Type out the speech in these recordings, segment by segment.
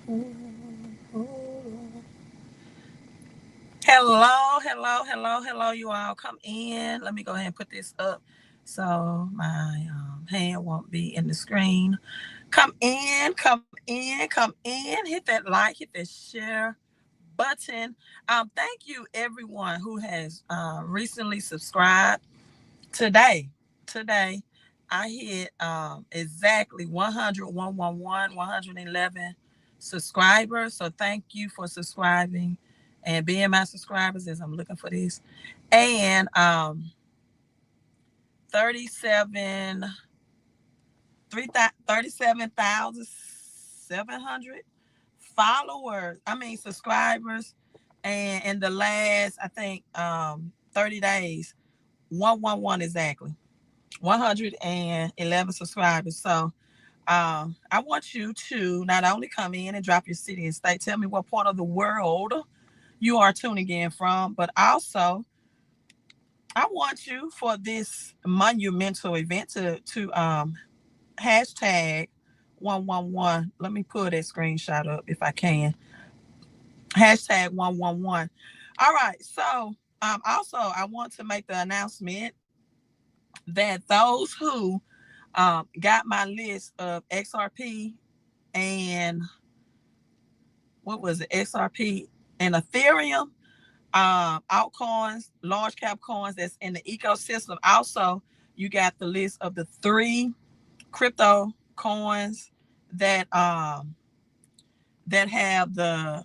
Hello, hello, hello, hello, you all. Come in. Let me go ahead and put this up so my hand won't be in the screen. Come in, come in, come in. Hit that like, hit that share button. Thank you, everyone who has recently subscribed. Today, I hit exactly 111 subscribers. So thank you for subscribing and being my subscribers as I'm looking for this. And 37 37,700 followers. I mean subscribers. And in the last, I think 30 days, 111 exactly. 111 subscribers. So I want you to not only come in and drop your city and state, tell me what part of the world you are tuning in from, but also I want you for this monumental event to hashtag 111. Let me pull that screenshot up if I can. Hashtag 111. All right. So also I want to make the announcement that those who got my list of XRP and what was it? XRP and Ethereum altcoins, large cap coins that's in the ecosystem. Also, you got the list of the 3 crypto coins that have the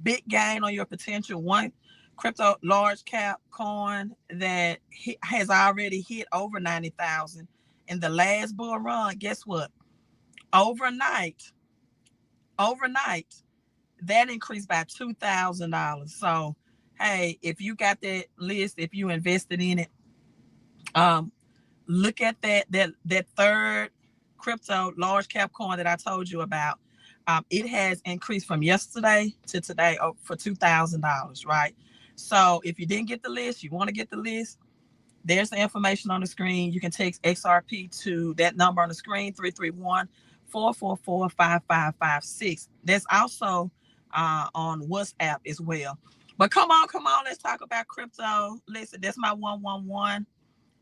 big gain on your potential. One crypto large cap coin that has already hit over 90,000 in the last bull run. Guess what? Overnight, overnight, that increased by $2,000. So, hey, if you got that list, if you invested in it, um, look at that third crypto large cap coin that I told you about. It has increased from yesterday to today for $2,000, right? So if you didn't get the list, you want to get the list, there's the information on the screen. You can text XRP to that number on the screen, 331-444-5556. That's also on WhatsApp as well. But come on, let's talk about crypto. Listen, that's my 111.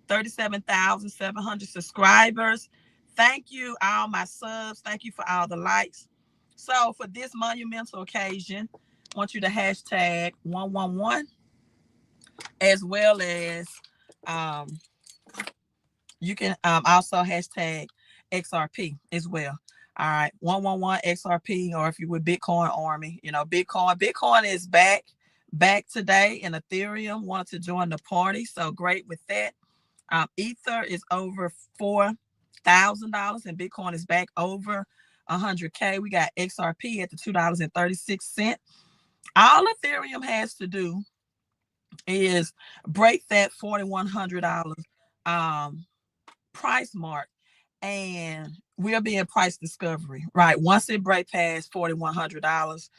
37,700 subscribers. Thank you, all my subs. Thank you for all the likes. So for this monumental occasion, I want you to hashtag 111 as well as um, you can also hashtag XRP as well. All right, 111 XRP, or if you with Bitcoin Army, Bitcoin is back today, and Ethereum wanted to join the party. So great with that. Ether is over $4,000 and Bitcoin is back over 100K. We got XRP at the $2.36. All Ethereum has to do is break that $4,100 price mark, and we'll be in price discovery, right? Once it break past $4,100.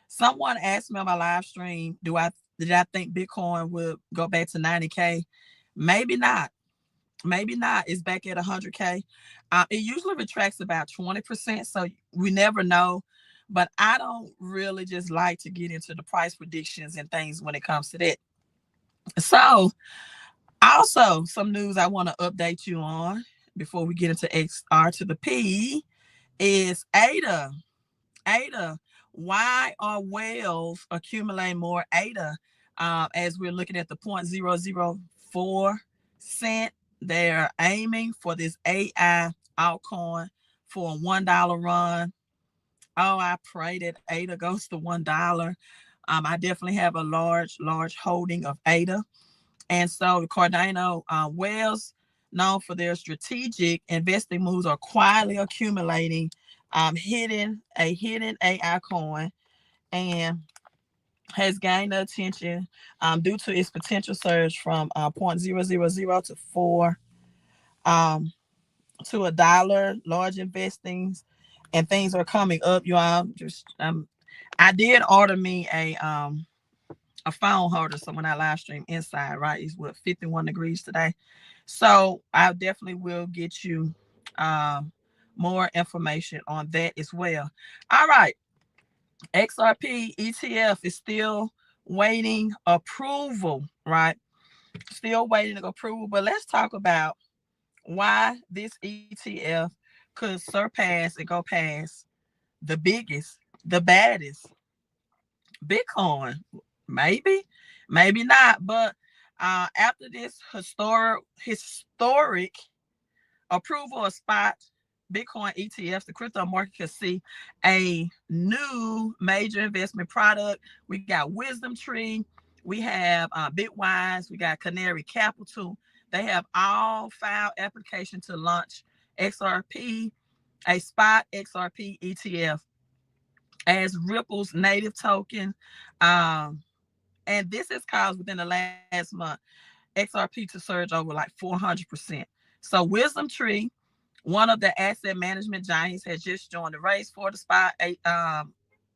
Someone asked me on my live stream, did I think Bitcoin would go back to 90K? Maybe not. Maybe not. It's back at 100K. It usually retracts about 20%, so we never know. But I don't really just like to get into the price predictions and things when it comes to that. So, also some news I want to update you on before we get into XR to the P is ADA. ADA. Why are whales accumulating more ADA? As we're looking at the 0.004 cent, they're aiming for this AI altcoin for a $1 run. Oh, I pray that ADA goes to $1. I definitely have a large holding of ADA. And so the Cardano whales, known for their strategic investing moves, are quietly accumulating hidden AI coin, and has gained the attention due to its potential surge from 0.000 to 4 to $1. Large investings and things are coming up. You all I did order me a phone holder. So when I live stream inside, right, it's 51 degrees today. So I definitely will get you more information on that as well. All right. XRP ETF is still waiting approval, right? Still waiting approval. But let's talk about why this ETF could surpass and go past the biggest, the baddest Bitcoin. Maybe, maybe not. But after this historic approval of spot Bitcoin ETFs, the crypto market could see a new major investment product. We got Wisdom Tree, we have Bitwise, we got Canary Capital. They have all filed application to launch XRP, a spot XRP ETF as Ripple's native token. And this has caused within the last month XRP to surge over like 400%. So Wisdom Tree, one of the asset management giants, has just joined the race for the spot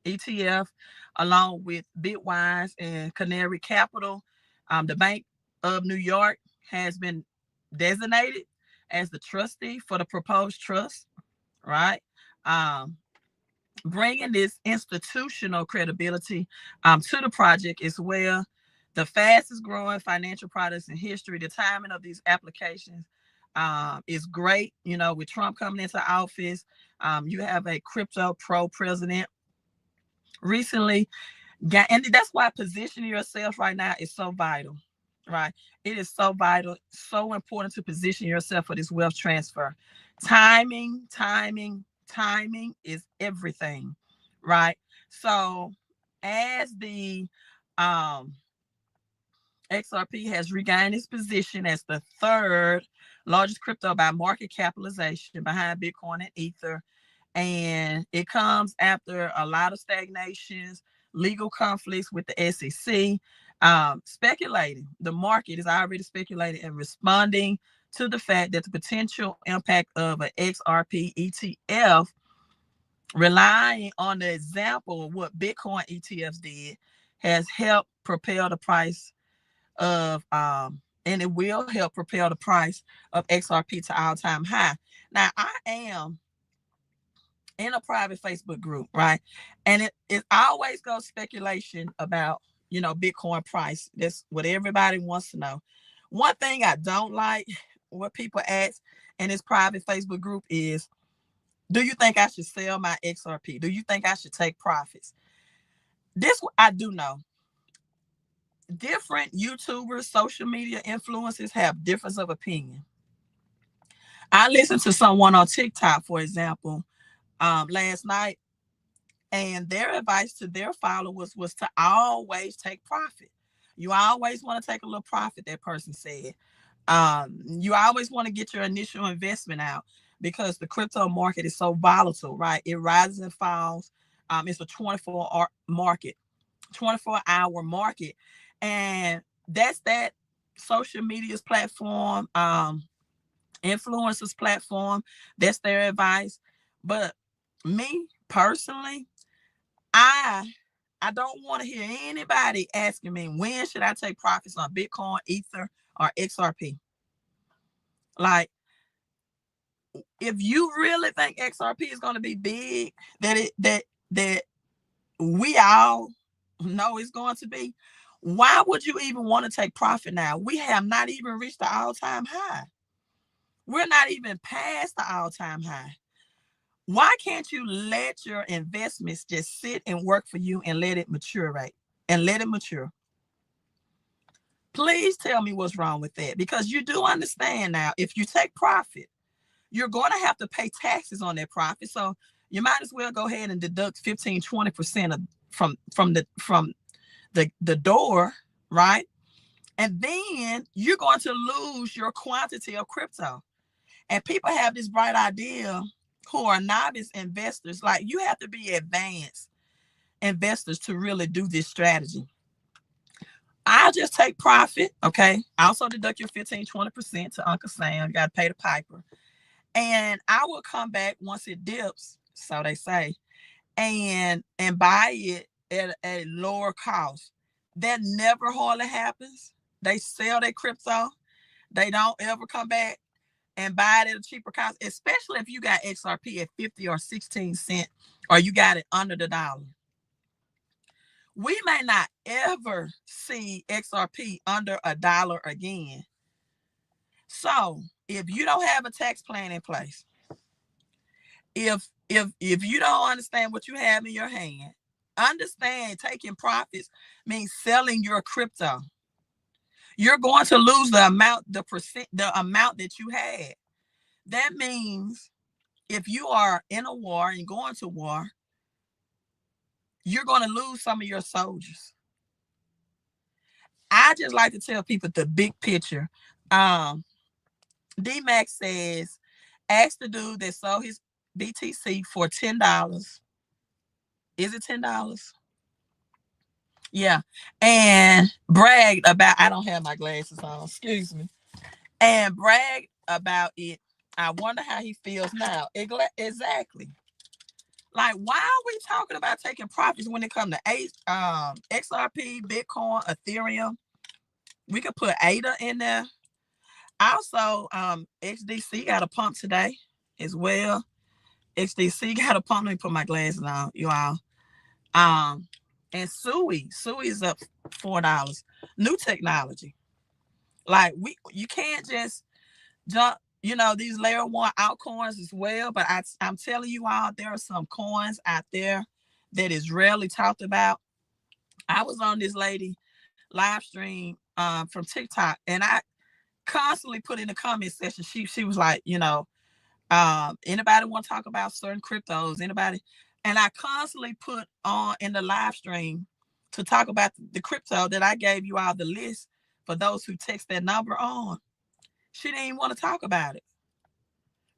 ETF, along with Bitwise and Canary Capital. The Bank of New York has been designated as the trustee for the proposed trust, right? Um, Bringing this institutional credibility to the project as well. The fastest growing financial products in history. The timing of these applications is great. You know, with Trump coming into office, you have a crypto pro president recently. And that's why positioning yourself right now is so vital, right? It is so vital, so important to position yourself for this wealth transfer. Timing is everything, right? So as the um XRP has regained its position as the third largest crypto by market capitalization behind Bitcoin and Ether. And it comes after a lot of stagnations, legal conflicts with the SEC, speculating. The market is already speculating and responding to the fact that the potential impact of an XRP ETF, relying on the example of what Bitcoin ETFs did, has helped propel the price of and it will help propel the price of XRP to all-time high. Now, I am in a private Facebook group, right? And it always goes speculation about, Bitcoin price. That's what everybody wants to know. One thing I don't like, what people ask in this private Facebook group is, do you think I should sell my XRP? Do you think I should take profits? This I do know. Different YouTubers, social media influencers have difference of opinion. I listened to someone on TikTok, for example, last night, and their advice to their followers was to always take profit. You always want to take a little profit, that person said. You always want to get your initial investment out because the crypto market is so volatile, right? It rises and falls. It's a 24-hour market, 24-hour market. And that's that social media's platform, influencers platform. That's their advice. But me personally, I I don't want to hear anybody asking me when should I take profits on Bitcoin, Ether, or XRP. Like, if you really think XRP is going to be big, that we all know it's going to be, why would you even want to take profit now? We have not even reached the all-time high. We're not even past the all-time high. Why can't you let your investments just sit and work for you and let it mature, right? And let it mature. Please tell me what's wrong with that, because you do understand now, if you take profit, you're going to have to pay taxes on that profit. So you might as well go ahead and deduct 15-20% of from the door, right? And then you're going to lose your quantity of crypto. And people have this bright idea who are novice investors. Like, you have to be advanced investors to really do this strategy. I'll just take profit, okay? Also deduct your 15-20% to Uncle Sam. You got to pay the piper. And I will come back once it dips, so they say, and buy it at a lower cost. That never hardly happens. They sell their crypto. They don't ever come back and buy it at a cheaper cost, especially if you got XRP at 50 or 16 cents, or you got it under the dollar. we may not ever see XRP under $1 again. So if you don't have a tax plan in place, if you don't understand what you have in your hand, understand taking profits means selling your crypto. You're going to lose the amount that you had. That means if you are in a war and going to war, you're going to lose some of your soldiers. I just like to tell people the big picture. D-Max says, ask the dude that sold his BTC for $10. Is it $10? Yeah. And bragged about, I don't have my glasses on, excuse me. And bragged about it. I wonder how he feels now. Exactly. Like, why are we talking about taking profits when it comes to XRP, Bitcoin, Ethereum? We could put ADA in there. Also, XDC got a pump today as well. XDC got a pump. Let me put my glasses on, you all. And Sui is up $4. New technology. Like you can't just jump. These layer one altcoins as well. But I'm telling you all, there are some coins out there that is rarely talked about. I was on this lady live stream from TikTok, and I constantly put in the comment section. She was like, anybody want to talk about certain cryptos? Anybody? And I constantly put on in the live stream to talk about the crypto that I gave you all the list for those who text that number on. She didn't even want to talk about it.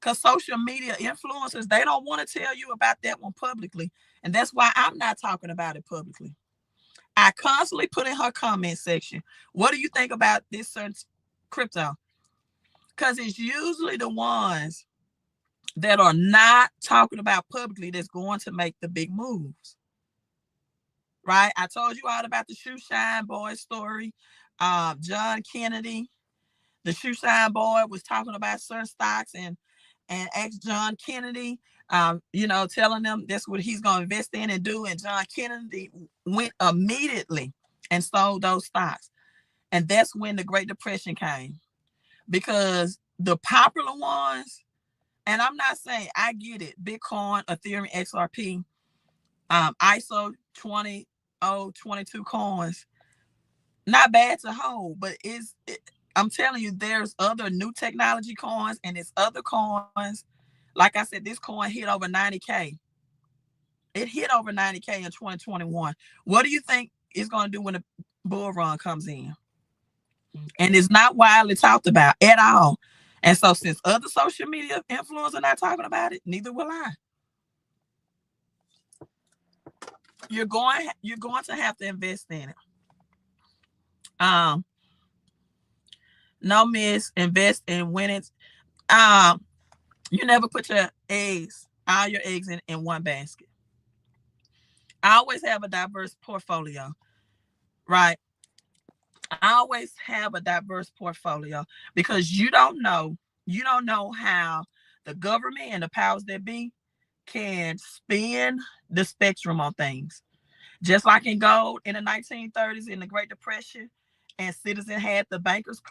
Because social media influencers, they don't want to tell you about that one publicly. And that's why I'm not talking about it publicly. I constantly put in her comment section, what do you think about this certain crypto? Because it's usually the ones that are not talking about publicly that's going to make the big moves. Right? I told you all about the Shoe Shine Boy story. John Kennedy, the Shoe Shine Boy, was talking about certain stocks and asked John Kennedy, telling them that's what he's going to invest in and do. And John Kennedy went immediately and sold those stocks. And that's when the Great Depression came. Because the popular ones, and I'm not saying, I get it, Bitcoin, Ethereum, XRP, ISO 20022 coins, not bad to hold, but I'm telling you, there's other new technology coins, and it's other coins. Like I said, this coin hit over 90K. It hit over 90K in 2021. What do you think it's going to do when the bull run comes in? And it's not widely talked about at all. And so since other social media influencers are not talking about it, neither will I. You're going to have to invest in it. No miss, invest in winnings. You never put all your eggs in one basket. I always have a diverse portfolio, right? I always have a diverse portfolio because you don't know how the government and the powers that be can spin the spectrum on things. Just like in gold in the 1930s in the Great Depression, and citizens had the bankers'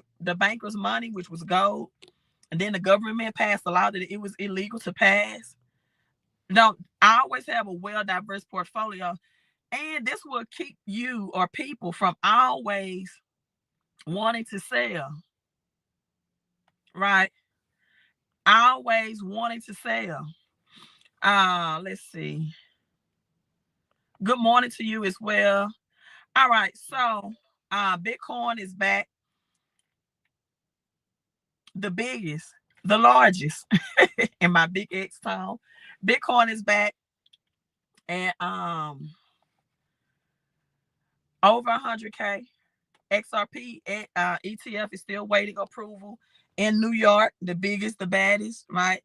money, which was gold, and then the government passed a law that it was illegal to pass. No, I always have a well-diverse portfolio, and this will keep you or people from always wanting to sell, right? Always wanting to sell. Let's see. Good morning to you as well. All right, so Bitcoin is back. The biggest, the largest in my big X tone. Bitcoin is back and over 100K. XRP ETF is still waiting approval in New York, the biggest, the baddest, right?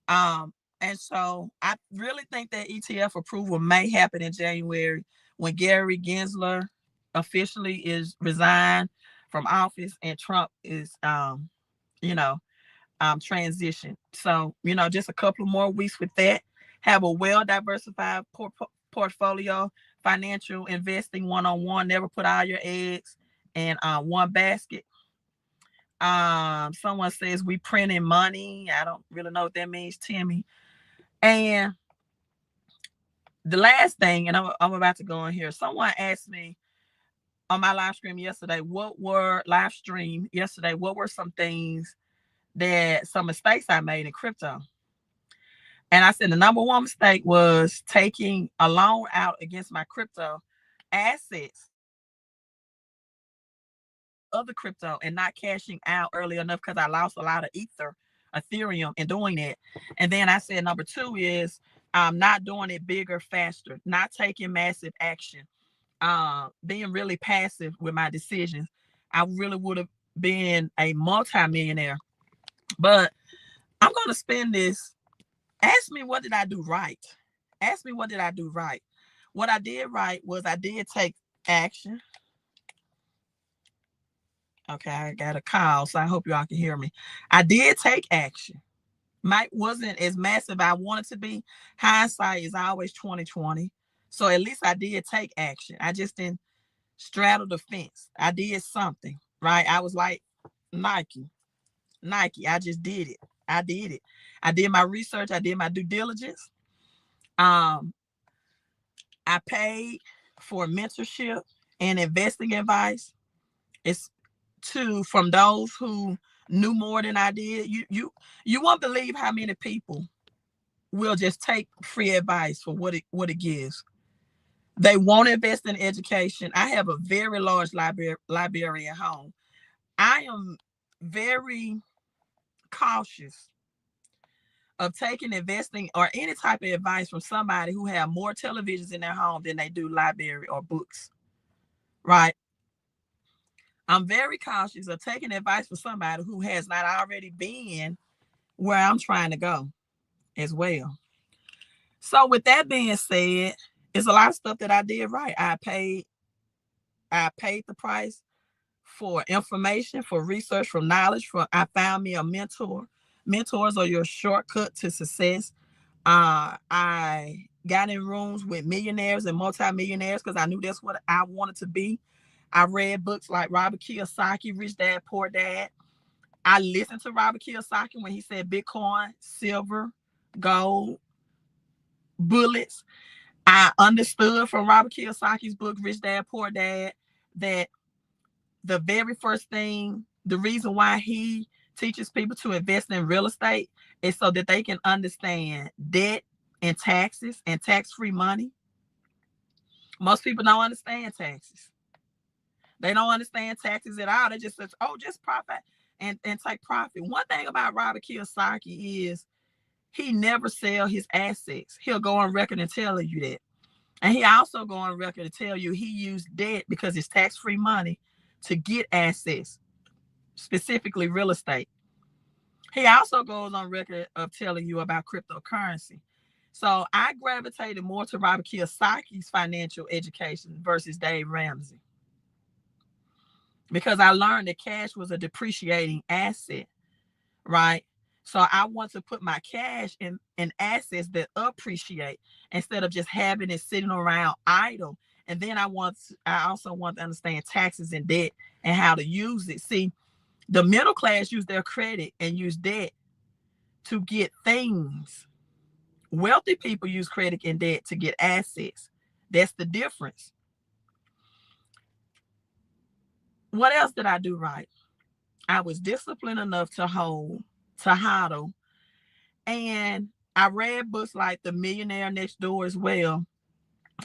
And so I really think that ETF approval may happen in January when Gary Gensler officially is resigned from office and Trump is, transition. So, just a couple more weeks with that. Have a well-diversified portfolio financial investing 101. Never put all your eggs in one basket. Someone says we printing money. I don't really know what that means, Timmy. And the last thing, and I'm about to go in here. Someone asked me on my live stream yesterday, what were some things that some mistakes I made in crypto? And I said the number one mistake was taking a loan out against my crypto assets, other crypto, and not cashing out early enough because I lost a lot of Ethereum in doing it. And then I said number two is not doing it bigger, faster, not taking massive action, being really passive with my decisions. I really would have been a multimillionaire. But I'm going to spend this. Ask me, what did I do right? Ask me, what did I do right? What I did right was I did take action. Okay, I got a call, so I hope y'all can hear me. I did take action. Might wasn't as massive I wanted to be. Hindsight is always 2020. So at least I did take action. I just didn't straddle the fence. I did something, right? I was like Nike. I just did it. I did it. I did my research. I did my due diligence. I paid for mentorship and investing advice. It's from those who knew more than I did. You won't believe how many people will just take free advice for what it gives. They won't invest in education. I have a very large library at home. I am very cautious of taking investing or any type of advice from somebody who have more televisions in their home than they do library or books, right? I'm very cautious of taking advice from somebody who has not already been where I'm trying to go as well. So with that being said, it's a lot of stuff that I did right. I paid the price for information, for research, for knowledge. I found me a mentor. Mentors are your shortcut to success. I got in rooms with millionaires and multimillionaires because I knew that's what I wanted to be. I read books like Robert Kiyosaki, Rich Dad, Poor Dad. I listened to Robert Kiyosaki when he said Bitcoin, silver, gold, bullets. I understood from Robert Kiyosaki's book, Rich Dad, Poor Dad, that the very first thing, the reason why he teaches people to invest in real estate is so that they can understand debt and taxes and tax-free money. Most people don't understand taxes. They don't understand taxes at all. They just say, oh, just profit and take profit. One thing about Robert Kiyosaki is he never sell his assets. He'll go on record and tell you that. And he also go on record to tell you he used debt because it's tax-free money to get assets, specifically real estate. He also goes on record of telling you about cryptocurrency. So I gravitated more to Robert Kiyosaki's financial education versus Dave Ramsey, because I learned that cash was a depreciating asset, right? So I want to put my cash in assets that appreciate instead of just having it sitting around idle. And then I also want to understand taxes and debt and how to use it. See, the middle class use their credit and use debt to get things. Wealthy people use credit and debt to get assets. That's the difference. What else did I do right? I was disciplined enough to hodl, and I read books like The Millionaire Next Door as well.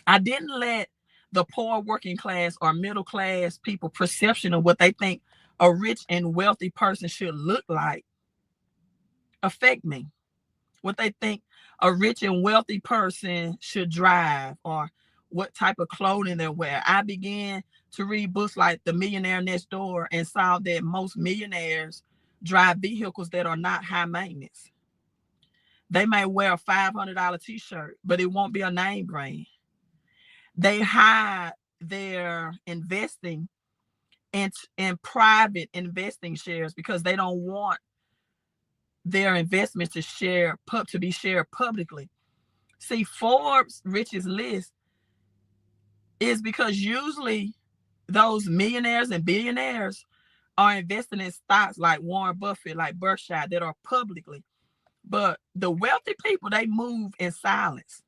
I didn't let the poor working class or middle class people perception of what they think a rich and wealthy person should look like affect me. What they think a rich and wealthy person should drive or what type of clothing they wear. I began to read books like The Millionaire Next Door and saw that most millionaires drive vehicles that are not high maintenance. They may wear a $500 t-shirt, but it won't be a name brand. They hide their investing in private investing shares because they don't want their investments to be shared publicly. See, Forbes' richest list is because usually those millionaires and billionaires are investing in stocks like Warren Buffett, like Berkshire, that are publicly. But the wealthy people, they move in silence.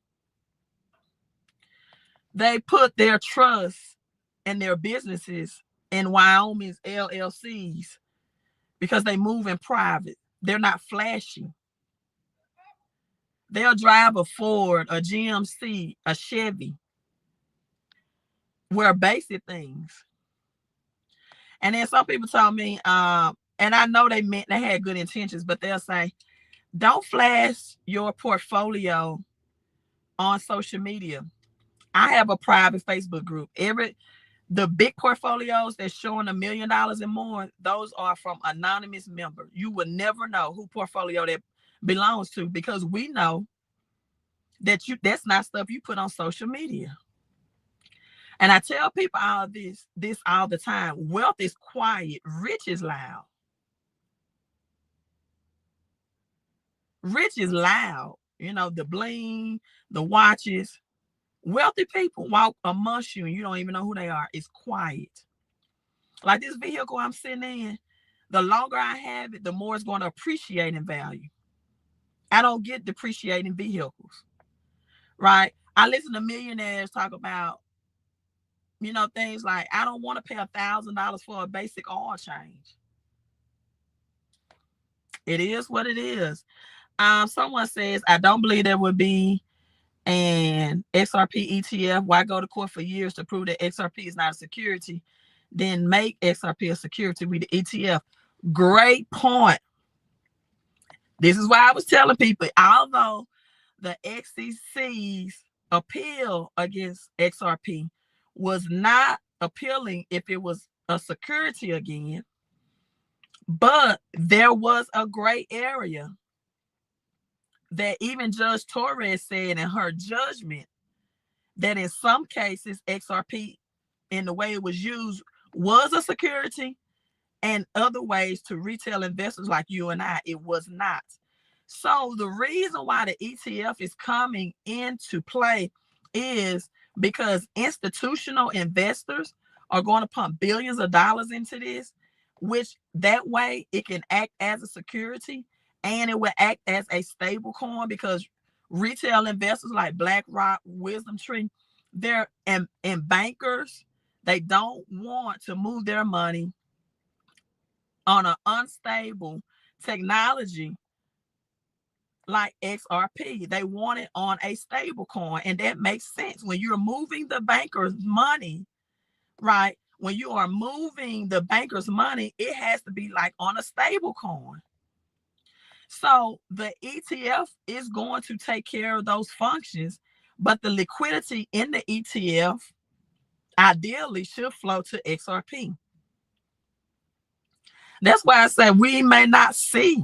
They put their trust and their businesses in Wyoming's LLCs because they move in private. They're not flashy. They'll drive a Ford, a GMC, a Chevy, wear basic things. And then some people told me, and I know they had good intentions, but they'll say, don't flash your portfolio on social media. I have a private Facebook group. The big portfolios that's showing $1 million and more, those are from anonymous members. You will never know who portfolio that belongs to, because we know that's not stuff you put on social media. And I tell people all this all the time. Wealth is quiet, rich is loud. Rich is loud. You know, the bling, the watches. Wealthy people walk amongst you and you don't even know who they are. It's quiet. Like this vehicle I'm sitting in, the longer I have it, the more it's going to appreciate in value. I don't get depreciating vehicles, right? I listen to millionaires talk about, things like, I don't want to pay $1,000 for a basic oil change. It is what it is. Someone says, I don't believe there would be an Xrp ETF. Why go to court for years to prove that Xrp is not a security? Then make Xrp a security with the ETF. Great point. This is why I was telling people, although the SEC's appeal against Xrp was not appealing if it was a security again, but there was a gray area that even Judge Torres said in her judgment that in some cases Xrp, in the way it was used, was a security, and other ways to retail investors like you and I, it was not. So the reason why the ETF is coming into play is because institutional investors are going to pump billions of dollars into this, which that way it can act as a security and it will act as a stable coin, because retail investors like BlackRock, Wisdom Tree, they're and bankers, they don't want to move their money on an unstable technology like XRP. They want it on a stable coin, and that makes sense. When you're moving the banker's money, right? When you are moving the banker's money, it has to be like on a stable coin. So the ETF is going to take care of those functions, but the liquidity in the ETF ideally should flow to XRP. That's why I say we may not see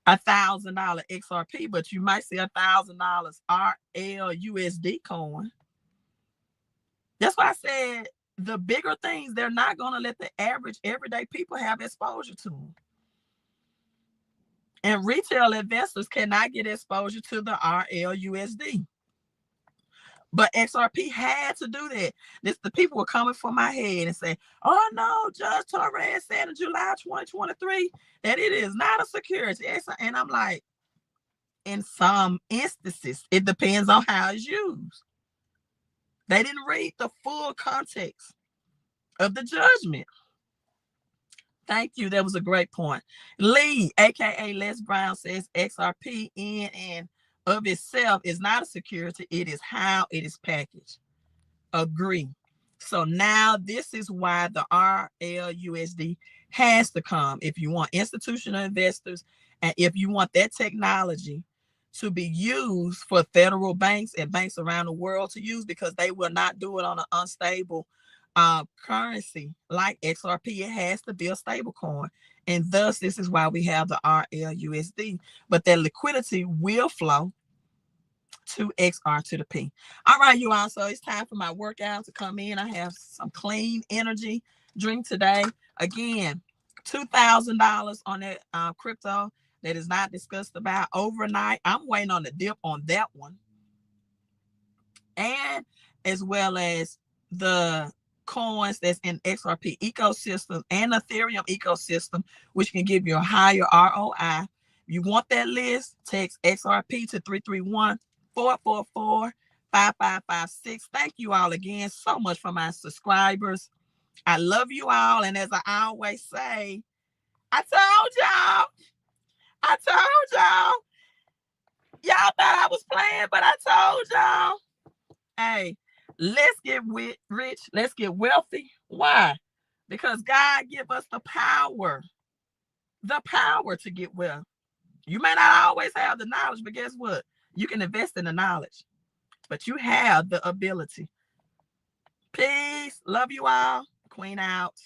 $1,000 XRP, but you might see $1,000 RLUSD coin. That's why I said the bigger things, they're not going to let the average everyday people have exposure to them. And retail investors cannot get exposure to the RLUSD. But XRP had to do that. The people were coming for my head and say, oh no, Judge Torres said in July 2023 that it is not a security. And I'm like, in some instances, it depends on how it's used. They didn't read the full context of the judgment. Thank you. That was a great point. Lee, aka Les Brown, says XRP in and of itself is not a security. It is how it is packaged. Agree. So now this is why the RLUSD has to come. If you want institutional investors and if you want that technology to be used for federal banks and banks around the world to use, because they will not do it on an unstable currency like XRP. It has to be a stable coin. And thus, this is why we have the RLUSD. But that liquidity will flow to XR to the P. All right, you all. So it's time for my workout to come in. I have some clean energy drink today. Again, $2,000 on that crypto that is not discussed about overnight. I'm waiting on the dip on that one. and as well as the coins that's in XRP ecosystem and Ethereum ecosystem, which can give you a higher ROI. You want that list? Text XRP to 331-444-5556. Thank you all again so much for my subscribers. I love you all. And as I always say, I told y'all. Y'all thought I was playing, but I told y'all. Hey, let's get rich. Let's get wealthy. Why? Because God give us the power to get wealth. You may not always have the knowledge, but guess what? You can invest in the knowledge, but you have the ability. Peace. Love you all. Queen out.